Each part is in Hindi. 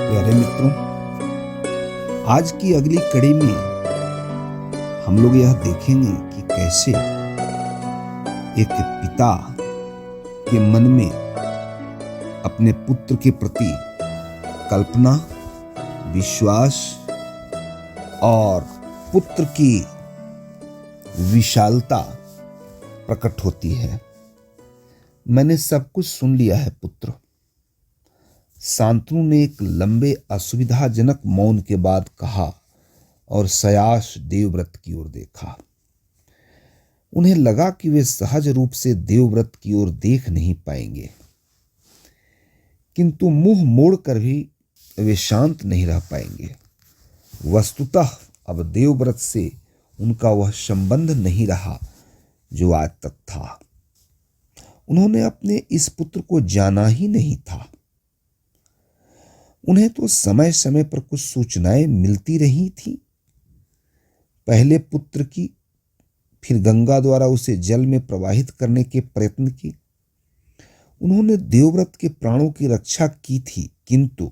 प्यारे मित्रों, आज की अगली कड़ी में हम लोग यह देखेंगे कि कैसे एक पिता के मन में अपने पुत्र के प्रति कल्पना, विश्वास और पुत्र की विशालता प्रकट होती है। मैंने सब कुछ सुन लिया है पुत्र। शांतनु ने एक लंबे असुविधाजनक मौन के बाद कहा और सयाश देवव्रत की ओर देखा। उन्हें लगा कि वे सहज रूप से देवव्रत की ओर देख नहीं पाएंगे, किंतु मुंह मोड़कर भी वे शांत नहीं रह पाएंगे। वस्तुतः अब देवव्रत से उनका वह संबंध नहीं रहा जो आज तक था। उन्होंने अपने इस पुत्र को जाना ही नहीं था। उन्हें तो समय समय पर कुछ सूचनाएं मिलती रही थी, पहले पुत्र की, फिर गंगा द्वारा उसे जल में प्रवाहित करने के प्रयत्न किए। उन्होंने देवव्रत के प्राणों की रक्षा की थी, किंतु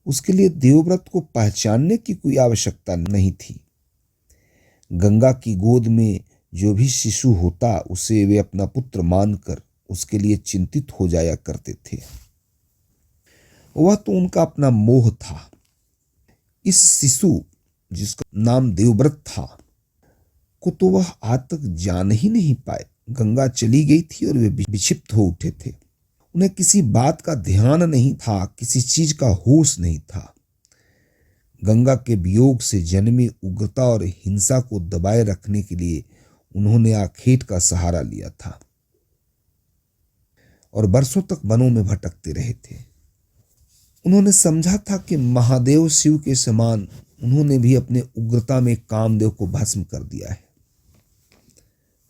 उसके लिए देवव्रत को पहचानने की कोई आवश्यकता नहीं थी। गंगा की गोद में जो भी शिशु होता उसे वे अपना पुत्र मानकर उसके लिए चिंतित हो जाया करते थे। वह तो उनका अपना मोह था। इस शिशु जिसका नाम देवव्रत था को तो वह आज तक जान ही नहीं पाए। गंगा चली गई थी और वे विक्षिप्त हो उठे थे। उन्हें किसी बात का ध्यान नहीं था, किसी चीज का होश नहीं था। गंगा के वियोग से जन्मी उग्रता और हिंसा को दबाए रखने के लिए उन्होंने आखेट का सहारा लिया था और बरसों तक वनों में भटकते रहे थे। उन्होंने समझा था कि महादेव शिव के समान उन्होंने भी अपने उग्रता में कामदेव को भस्म कर दिया है,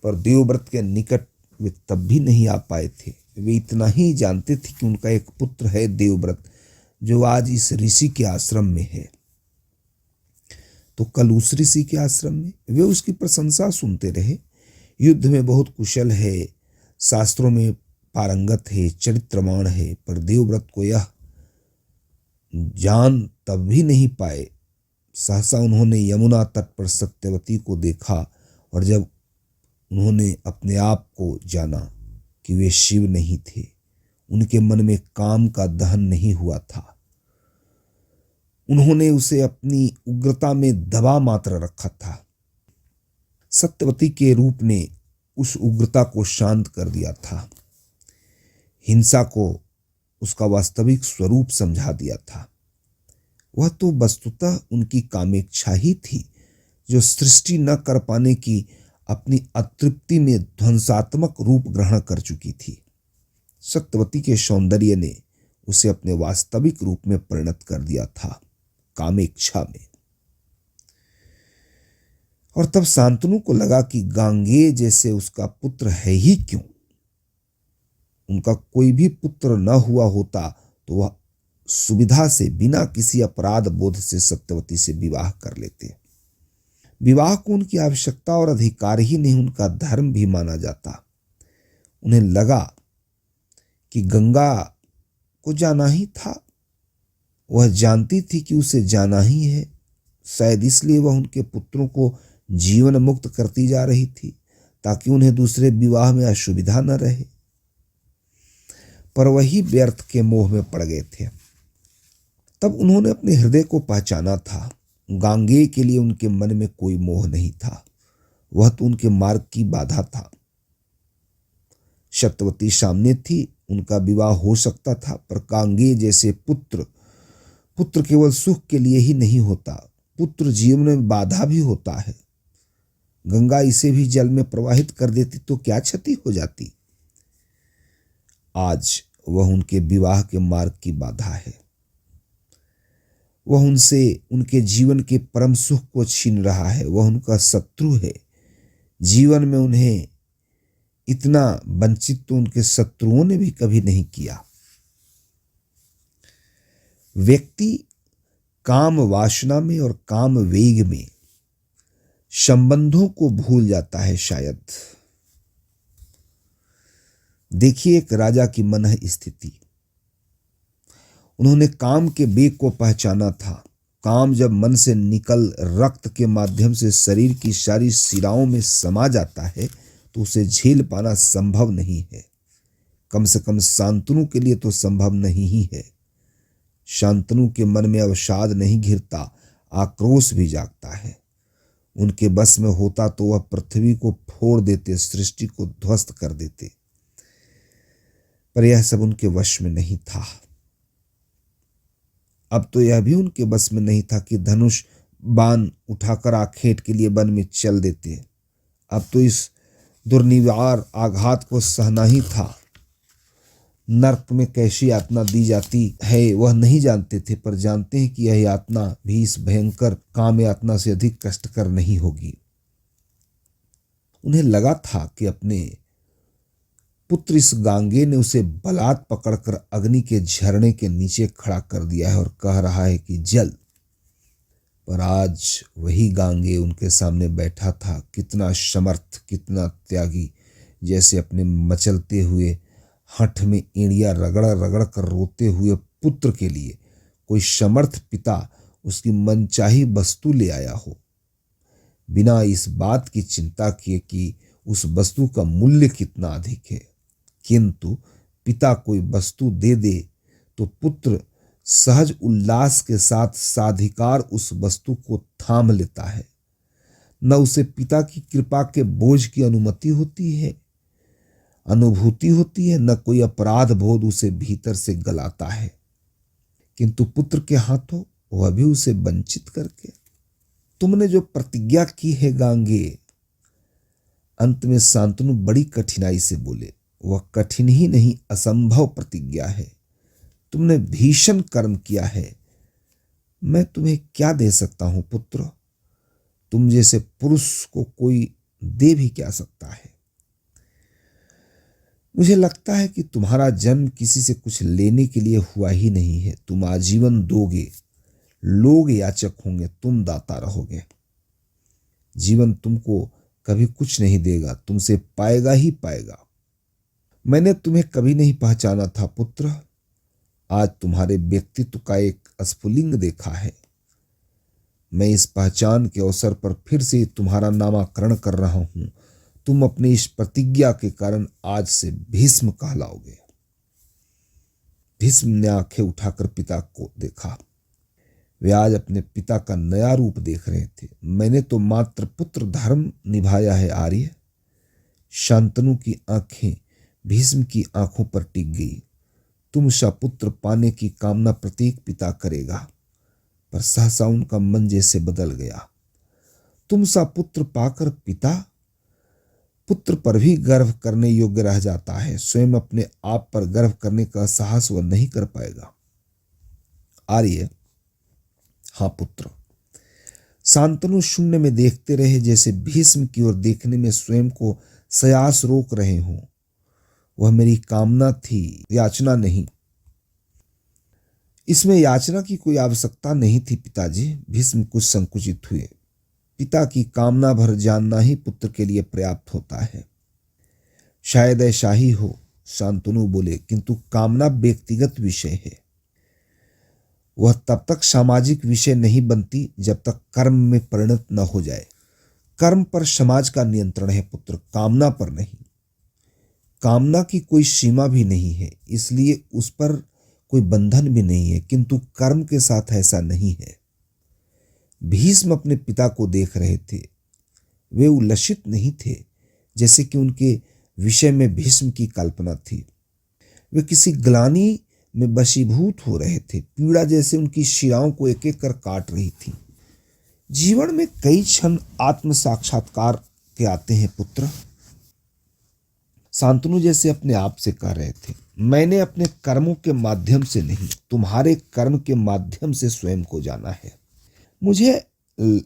पर देवव्रत के निकट वे तब भी नहीं आ पाए थे। वे इतना ही जानते थे कि उनका एक पुत्र है देवव्रत, जो आज इस ऋषि के आश्रम में है, तो कल उस ऋषि के आश्रम में। वे उसकी प्रशंसा सुनते रहे। युद्ध में बहुत कुशल है, शास्त्रों में पारंगत है, चरित्रवान है, पर देवव्रत को यह जान तब भी नहीं पाए। सहसा उन्होंने यमुना तट पर सत्यवती को देखा और जब उन्होंने अपने आप को जाना कि वे शिव नहीं थे, उनके मन में काम का दहन नहीं हुआ था। उन्होंने उसे अपनी उग्रता में दबा मात्र रखा था। सत्यवती के रूप ने उस उग्रता को शांत कर दिया था, हिंसा को उसका वास्तविक स्वरूप समझा दिया था। वह तो वस्तुतः उनकी कामेच्छा ही थी, जो सृष्टि न कर पाने की अपनी अतृप्ति में ध्वंसात्मक रूप ग्रहण कर चुकी थी। सत्यवती के सौंदर्य ने उसे अपने वास्तविक रूप में परिणत कर दिया था, कामेच्छा में। और तब शांतनु को लगा कि गांगेय जैसे उसका पुत्र है ही क्यों। उनका कोई भी पुत्र न हुआ होता तो वह सुविधा से, बिना किसी अपराध बोध से सत्यवती से विवाह कर लेते। विवाह को उनकी आवश्यकता और अधिकार ही नहीं, उनका धर्म भी माना जाता। उन्हें लगा कि गंगा को जाना ही था। वह जानती थी कि उसे जाना ही है। शायद इसलिए वह उनके पुत्रों को जीवन मुक्त करती जा रही थी, ताकि उन्हें दूसरे विवाह में असुविधा न रहे। पर वही व्यर्थ के मोह में पड़ गए थे। तब उन्होंने अपने हृदय को पहचाना था। गांगेय के लिए उनके मन में कोई मोह नहीं था, वह तो उनके मार्ग की बाधा था। सत्यवती सामने थी, उनका विवाह हो सकता था, पर गांगेय जैसे पुत्र केवल सुख के लिए ही नहीं होता, पुत्र जीवन में बाधा भी होता है। गंगा इसे भी जल में प्रवाहित कर देती तो क्या क्षति हो जाती। आज वह उनके विवाह के मार्ग की बाधा है। वह उनसे उनके जीवन के परम सुख को छीन रहा है। वह उनका शत्रु है। जीवन में उन्हें इतना वंचित तो उनके शत्रुओं ने भी कभी नहीं किया। व्यक्ति काम वासना में और काम वेग में संबंधों को भूल जाता है शायद। देखिए एक राजा की मन स्थिति। उन्होंने काम के वेग को पहचाना था। काम जब मन से निकल रक्त के माध्यम से शरीर की सारी शिराओं में समा जाता है तो उसे झेल पाना संभव नहीं है। कम से कम शांतनु के लिए तो संभव नहीं ही है। शांतनु के मन में अवसाद नहीं घिरता, आक्रोश भी जागता है। उनके बस में होता तो वह पृथ्वी को फोड़ देते, सृष्टि को ध्वस्त कर देते, पर यह सब उनके वश में नहीं था। अब तो यह भी उनके बस में नहीं था कि धनुष बाण उठाकर आखेट के लिए वन में चल देते। अब तो इस दुर्निवार आघात को सहना ही था। नरक में कैसी यातना दी जाती है वह नहीं जानते थे, पर जानते हैं कि यह यातना भी इस भयंकर काम यातना से अधिक कष्टकर नहीं होगी। उन्हें लगा था कि अपने पुत्र इस गांगे ने उसे बलात् पकड़कर अग्नि के झरने के नीचे खड़ा कर दिया है और कह रहा है कि जल। पर आज वही गांगे उनके सामने बैठा था, कितना समर्थ, कितना त्यागी, जैसे अपने मचलते हुए हठ में एड़ियां रगड़ रगड़ कर रोते हुए पुत्र के लिए कोई समर्थ पिता उसकी मनचाही वस्तु ले आया हो, बिना इस बात की चिंता किए कि उस वस्तु का मूल्य कितना अधिक है। किंतु पिता कोई वस्तु दे दे तो पुत्र सहज उल्लास के साथ साधिकार उस वस्तु को थाम लेता है। न उसे पिता की कृपा के बोझ की अनुभूति होती है, न कोई अपराध बोध उसे भीतर से गलाता है। किंतु पुत्र के हाथों वह भी उसे वंचित करके, तुमने जो प्रतिज्ञा की है गांगे, अंत में शांतनु बड़ी कठिनाई से बोले, वह कठिन ही नहीं असंभव प्रतिज्ञा है। तुमने भीषण कर्म किया है, मैं तुम्हें क्या दे सकता हूं पुत्र? तुम जैसे पुरुष को कोई दे भी क्या सकता है? मुझे लगता है कि तुम्हारा जन्म किसी से कुछ लेने के लिए हुआ ही नहीं है। तुम आजीवन दोगे, लोग याचक होंगे, तुम दाता रहोगे। जीवन तुमको कभी कुछ नहीं देगा, तुमसे पाएगा ही पाएगा। मैंने तुम्हें कभी नहीं पहचाना था पुत्र, आज तुम्हारे व्यक्तित्व का एक स्फुलिंग देखा है। मैं इस पहचान के अवसर पर फिर से तुम्हारा नामकरण कर रहा हूं। तुम अपनी इस प्रतिज्ञा के कारण आज से भीष्म कहलाओगे। भीष्म ने आंखें उठाकर पिता को देखा। वे आज अपने पिता का नया रूप देख रहे थे। मैंने तो मात्र पुत्र धर्म निभाया है आर्य। शांतनु की आंखें भीष्म की आंखों पर टिक गई। तुम सा पुत्र पाने की कामना प्रत्येक पिता करेगा, पर सहसा उनका मन जैसे बदल गया। तुम सा पुत्र पाकर पिता पुत्र पर भी गर्व करने योग्य रह जाता है, स्वयं अपने आप पर गर्व करने का साहस वह नहीं कर पाएगा। आर्य, हाँ पुत्र। शांतनु शून्य में देखते रहे, जैसे भीष्म की ओर देखने में स्वयं को सयास रोक रहे हों। वह मेरी कामना थी, याचना नहीं। इसमें याचना की कोई आवश्यकता नहीं थी पिताजी। भीष्म कुछ संकुचित हुए। पिता की कामना भर जानना ही पुत्र के लिए पर्याप्त होता है। शायद ऐसा ही हो, शांतनु बोले, किंतु कामना व्यक्तिगत विषय है। वह तब तक सामाजिक विषय नहीं बनती जब तक कर्म में परिणत न हो जाए। कर्म पर समाज का नियंत्रण है पुत्र, कामना पर नहीं। कामना की कोई सीमा भी नहीं है, इसलिए उस पर कोई बंधन भी नहीं है, किंतु कर्म के साथ ऐसा नहीं है। भीष्म अपने पिता को देख रहे थे। वे उल्लसित नहीं थे, जैसे कि उनके विषय में भीष्म की कल्पना थी। वे किसी ग्लानि में वशीभूत हो रहे थे। पीड़ा जैसे उनकी शिराओं को एक एक कर काट रही थी। जीवन में कई क्षण आत्म साक्षात्कार के आते हैं पुत्र, शांतनु जैसे अपने आप से कह रहे थे। मैंने अपने कर्मों के माध्यम से नहीं, तुम्हारे कर्म के माध्यम से स्वयं को जाना है। मुझे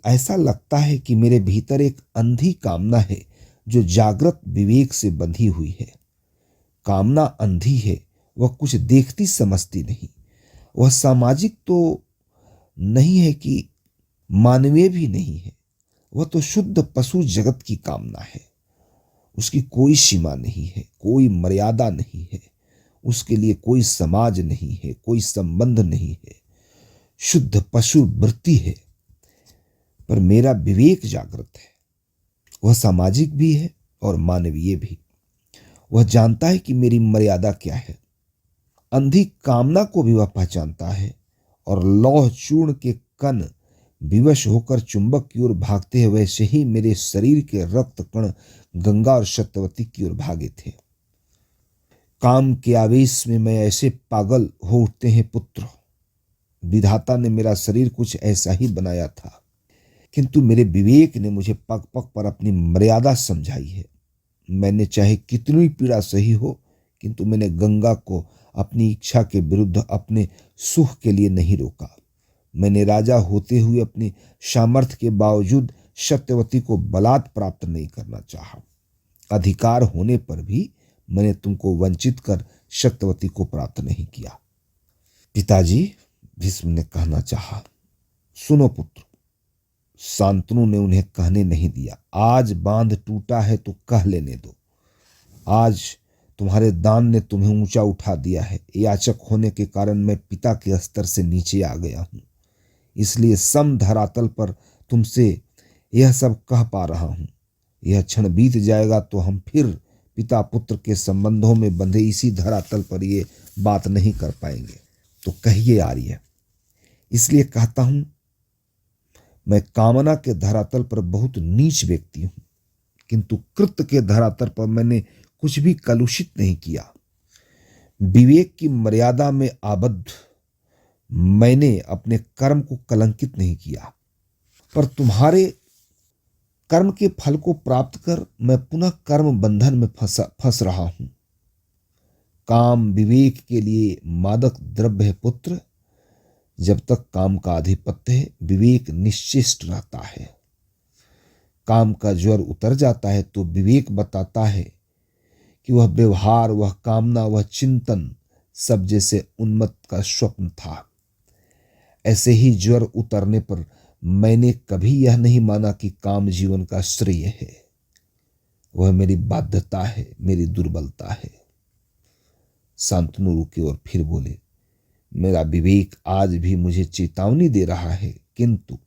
ऐसा लगता है कि मेरे भीतर एक अंधी कामना है जो जागृत विवेक से बंधी हुई है। कामना अंधी है, वह कुछ देखती समझती नहीं। वह सामाजिक तो नहीं है कि मानवीय भी नहीं है। वह तो शुद्ध पशु जगत की कामना है। उसकी कोई सीमा नहीं है, कोई मर्यादा नहीं है। उसके लिए कोई समाज नहीं है, कोई संबंध नहीं है, शुद्ध पशु वृत्ति है। पर मेरा विवेक जागृत है, वह सामाजिक भी है और मानवीय भी। वह जानता है कि मेरी मर्यादा क्या है। अंधी कामना को भी वह पहचानता है और लौह चूर्ण के कण विवश होकर चुंबक की ओर भागते हैं, वैसे ही मेरे शरीर के रक्त कण गंगा और सत्यवती की ओर भागे थे। काम के आवेश में मैं ऐसे पागल हो उठते हैं पुत्र। विधाता ने मेरा शरीर कुछ ऐसा ही बनाया था, किंतु मेरे विवेक ने मुझे पग पग पर अपनी मर्यादा समझाई है। मैंने चाहे कितनी पीड़ा सही हो, किंतु मैंने गंगा को अपनी इच्छा के विरुद्ध अपने सुख के लिए नहीं रोका। मैंने राजा होते हुए अपनी सामर्थ्य के बावजूद सत्यवती को बलात् प्राप्त नहीं करना चाहा। अधिकार होने पर भी मैंने तुमको वंचित कर सत्यवती को प्राप्त नहीं किया। पिताजी, भीष्म ने कहना चाहा। सुनो पुत्र, शांतनु ने उन्हें कहने नहीं दिया। आज बांध टूटा है तो कह लेने दो। आज तुम्हारे दान ने तुम्हें ऊंचा उठा दिया है। याचक होने के कारण मैं पिता के स्तर से नीचे आ गया हूं, इसलिए सम धरातल पर तुमसे यह सब कह पा रहा हूं। यह क्षण बीत जाएगा तो हम फिर पिता पुत्र के संबंधों में बंधे इसी धरातल पर ये बात नहीं कर पाएंगे। तो कहिए आर्य, इसलिए कहता हूं, मैं कामना के धरातल पर बहुत नीच व्यक्ति हूं, किंतु कृत्य के धरातल पर मैंने कुछ भी कलुषित नहीं किया। विवेक की मर्यादा में आबद्ध मैंने अपने कर्म को कलंकित नहीं किया। पर तुम्हारे कर्म के फल को प्राप्त कर मैं पुनः कर्म बंधन में फंस रहा हूं। काम विवेक के लिए मादक द्रव्य है पुत्र। जब तक काम का आधिपत्य है, विवेक निश्चिष्ट रहता है। काम का ज्वर उतर जाता है तो विवेक बताता है कि वह व्यवहार, वह कामना, वह चिंतन सब जैसे उन्मत्त का स्वप्न था। ऐसे ही ज्वर उतरने पर मैंने कभी यह नहीं माना कि काम जीवन का श्रेय है। वह मेरी बाध्यता है, मेरी दुर्बलता है। शांतनु रुके और फिर बोले, मेरा विवेक आज भी मुझे चेतावनी दे रहा है, किंतु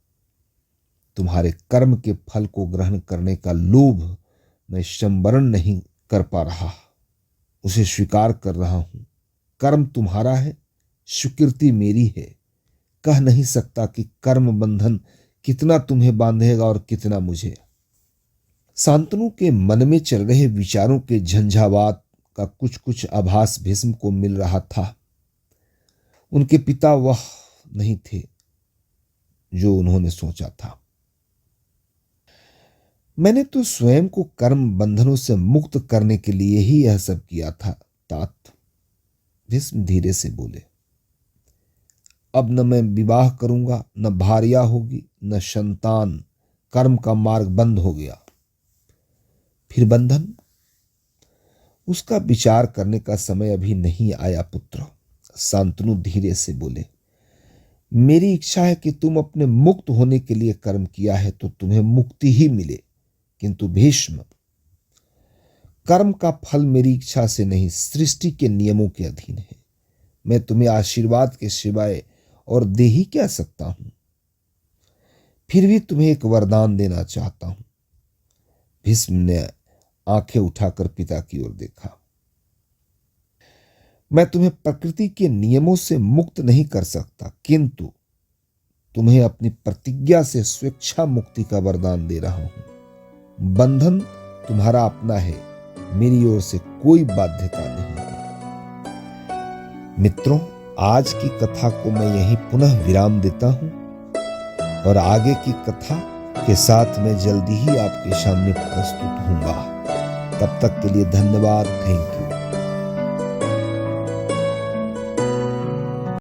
तुम्हारे कर्म के फल को ग्रहण करने का लोभ मैं संवरण नहीं कर पा रहा, उसे स्वीकार कर रहा हूं। कर्म तुम्हारा है, सुकृति मेरी है। कह नहीं सकता कि कर्म बंधन कितना तुम्हें बांधेगा और कितना मुझे। शांतनु के मन में चल रहे विचारों के झंझावात का कुछ कुछ आभास भीष्म को मिल रहा था। उनके पिता वह नहीं थे जो उन्होंने सोचा था। मैंने तो स्वयं को कर्म बंधनों से मुक्त करने के लिए ही यह सब किया था तात। भीष्म धीरे से बोले, अब न मैं विवाह करूंगा, न भार्या होगी, न संतान। कर्म का मार्ग बंद हो गया। फिर बंधन? उसका विचार करने का समय अभी नहीं आया पुत्र। शांतनु धीरे से बोले, मेरी इच्छा है कि तुम अपने मुक्त होने के लिए कर्म किया है तो तुम्हें मुक्ति ही मिले। किंतु भीष्म, कर्म का फल मेरी इच्छा से नहीं, सृष्टि के नियमों के अधीन है। मैं तुम्हें आशीर्वाद के सिवाय और दे ही क्या सकता हूं। फिर भी तुम्हें एक वरदान देना चाहता हूं। भीष्म ने आंखें उठाकर पिता की ओर देखा। मैं तुम्हें प्रकृति के नियमों से मुक्त नहीं कर सकता, किंतु तुम्हें अपनी प्रतिज्ञा से स्वेच्छा मुक्ति का वरदान दे रहा हूं। बंधन तुम्हारा अपना है, मेरी ओर से कोई बाध्यता नहीं है। मित्रों, आज की कथा को मैं यहीं पुनः विराम देता हूं और आगे की कथा के साथ मैं जल्दी ही आपके सामने प्रस्तुत होऊंगा। तब तक के लिए धन्यवाद। Thank you.